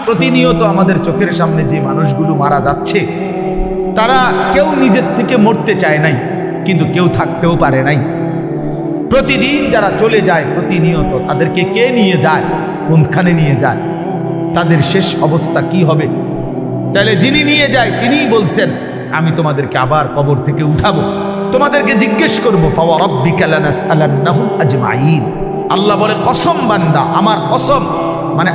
প্রতিনিয়ত আমাদের চোখের সামনে যে মানুষগুলো মারা যাচ্ছে, তারা কেউ নিজের থেকে মরতে চায় নাই, কিন্তু কেউ থাকতেও পারে নাই। প্রতিদিন যারা চলে যায় প্রতিনিয়ত, তাদেরকে কে নিয়ে যায়, কোনখানে নিয়ে যায়, তাদের শেষ অবস্থা কি হবে? তাহলে যিনি নিয়ে যায় তিনিই বলছেন, আমি তোমাদেরকে আবার কবর থেকে উঠাবো, তোমাদেরকে জিজ্ঞেস করবো, ফাওয়ারাব্বিকা লানাসআলান্নাহুম আজমাইন। আল্লাহ বলে, কসম বান্দা, আমার কসম, মানে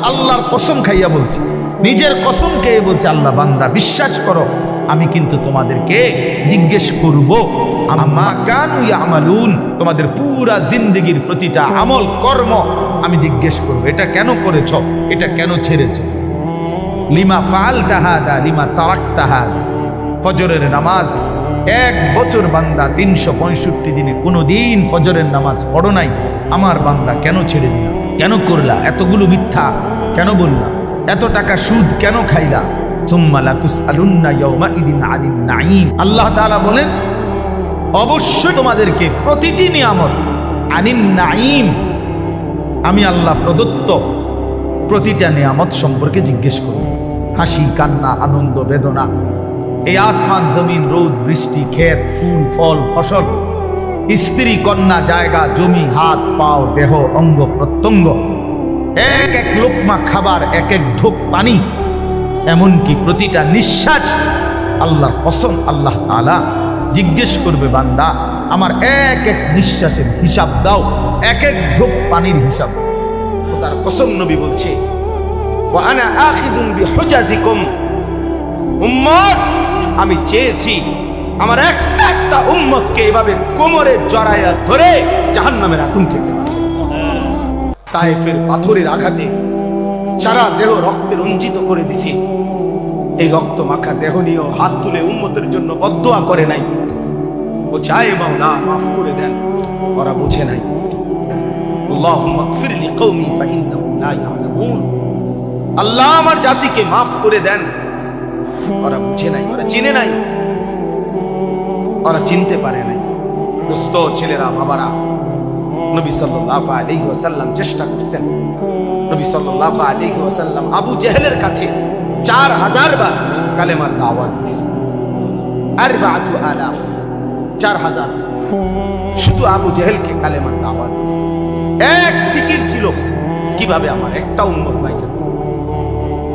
আল্লাহর কসম খাইয়া বলছে, নিজের কসম খেয়ে বলছে আল্লাহ, বান্দা বিশ্বাস করো, আমি কিন্তু তোমাদেরকে জিজ্ঞেস করব আম্মা কানু ইয়ামালুন, তোমাদের পুরা জিন্দেগির প্রতিটা আমল কর্ম আমি জিজ্ঞেস করব। এটা কেন করেছো, এটা কেন ছেড়েছো, লিমা ফাআলতা হাদা লিমা তারাকতা হাদা। ফজরের নামাজ 1 বছর বান্দা 365 দিনে কোনোদিন ফজরের নামাজ পড়ো নাই, আমার বান্দা কেন ছেড়ে দিলা, কেন করলা, এতগুলো মিথ্যা কেন বললা, এত টাকা সুদ কেন খাইলা? সুম্মা লাতুসআলুন্না ইয়াওমাইদিন আনিন নাঈম। আল্লাহ তাআলা বলেন, অবশ্যই তোমাদেরকে প্রতিটি নিয়ামত, আনিন নাঈম, আমি আল্লাহ প্রদত্ত প্রতিটা নিয়ামত সম্পর্কে জিজ্ঞেস করব। হাসি, কান্না, আনন্দ, বেদনা, এই আসমান জমিন, রোদ বৃষ্টি, ক্ষেত, ফুল ফল, ফসল, স্ত্রী কন্যা, জায়গা জমি, হাত পাও, দেহ অঙ্গ প্রত্যঙ্গ, এক এক লোকমা খাবার, এক এক ঢোক পানি, এমনকি প্রতিটা নিঃশ্বাস, আল্লাহর কসম আল্লাহ তাআলা জিজ্ঞেস করবে, বান্দা আমার এক এক নিঃশ্বাসের হিসাব দাও, এক এক ঢোক পানির হিসাব। তো তার কসম নবী বলছে, ওয়া আনা আখিযুন বিহুজাজিকুম, উম্মত আমি চেয়েছি আমার একটা একটা উম্মতকে এভাবে কোমরে জড়াইয়া ধরে জাহান্নামের আগুন থেকে বাঁচাই। তায়েফের পাথরের আঘাতে সারা দেহ রক্তে রঞ্জিত করে দিছি, এই রক্ত মাখা দেহ নিয়েও হাত তুলে উম্মতের জন্য বদদুয়া করে নাই, ও চায় মাওলা মাফ করে দেন, ওরা বুঝে নাই। আল্লাহুম্মা গফির লিকওমি ফাইন্নাহুম লা ইয়ালামুন, আল্লাহ আমার জাতিকে মাফ করে দেন, ওরা বুঝে নাই, ওরা চিনে নাই, ওরা চিনতে পারে নাই। দোস্ত, ছেলেরা, বাবারা, নবী সাল্লাল্লাহু আলাইহি ওয়াসাল্লাম চেষ্টা করছেন। নবী সাল্লাল্লাহু আলাইহি ওয়াসাল্লাম আবু জেহেলের কাছে 4000 বার কালেমার দাওয়াত দিয়েছেন। 4000 শুধু আবু জেহেলকে কালেমার দাওয়াত দিয়েছেন। এক ফিকির ছিল, কিভাবে আমার একটা উম্মত বাইচে যাবে,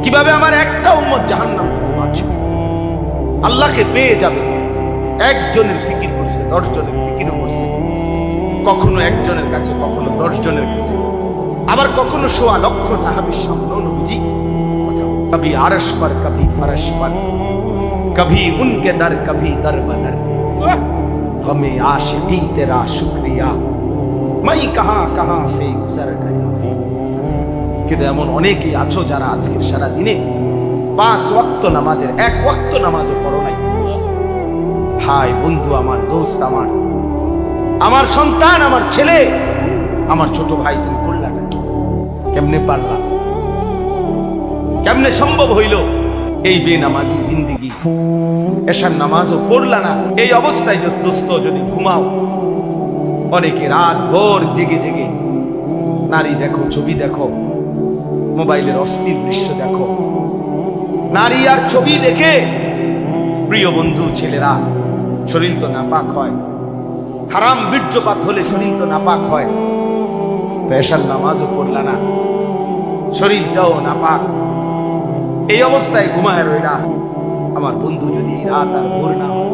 কিভাবে আমার একটা উম্মত জাহান্নাম থেকে বাঁচবে, আল্লাহকে পেয়ে যাবে। একজনের ফিকির করছে, 10 জনের ফিকিরও করছে, কখনো একজনের কাছে, কখনো 10 জনের কাছে, আবার কখনো 1.25 লক্ষ সাহাবীর সামনে নবীজি কথা বলেন। কবি আরশ পর, কবি ফরশ পর, কবি উনকে দর, কবি দর বদর, হমে আশিকি তেরা শুকরিয়া, মাই কাহা কাহা সে গুজর গয়া। কিন্তু এমন অনেকেই আছো যারা আজকের সারা দিনে 5 ওয়াক্ত নামাজের 1 ওয়াক্ত নামাজও পড়ো নাই। হায় বন্ধু, আমার দোস্ত, আমার সন্তান, আমার ছেলে, আমার ছোট ভাই, তুমি করলা না, কেমনে পারলা, কেমনে সম্ভব হইল এই বেনামাজি জিন্দেগি? এশার নামাজও পড়লা না, এই অবস্থায় দোস্ত যদি ঘুমাও, অনেকে রাত ভোর জেগে জেগে নারী দেখো, ছবি দেখো, মোবাইলের অস্থির দৃশ্য দেখো, নারী আর ছবি দেখে প্রিয় বন্ধু ছেলেরা শরীর তো নাপাক হয়, হারাম বীর্যপাত হলে শরীর তো নাপাক হয়। তো এশার নামাজও পড়লা না, শরীরটাও নাপাক, এই অবস্থায় ঘুমায় রইলা। আমার বন্ধু, যদি রাত আর ভোর না হয়,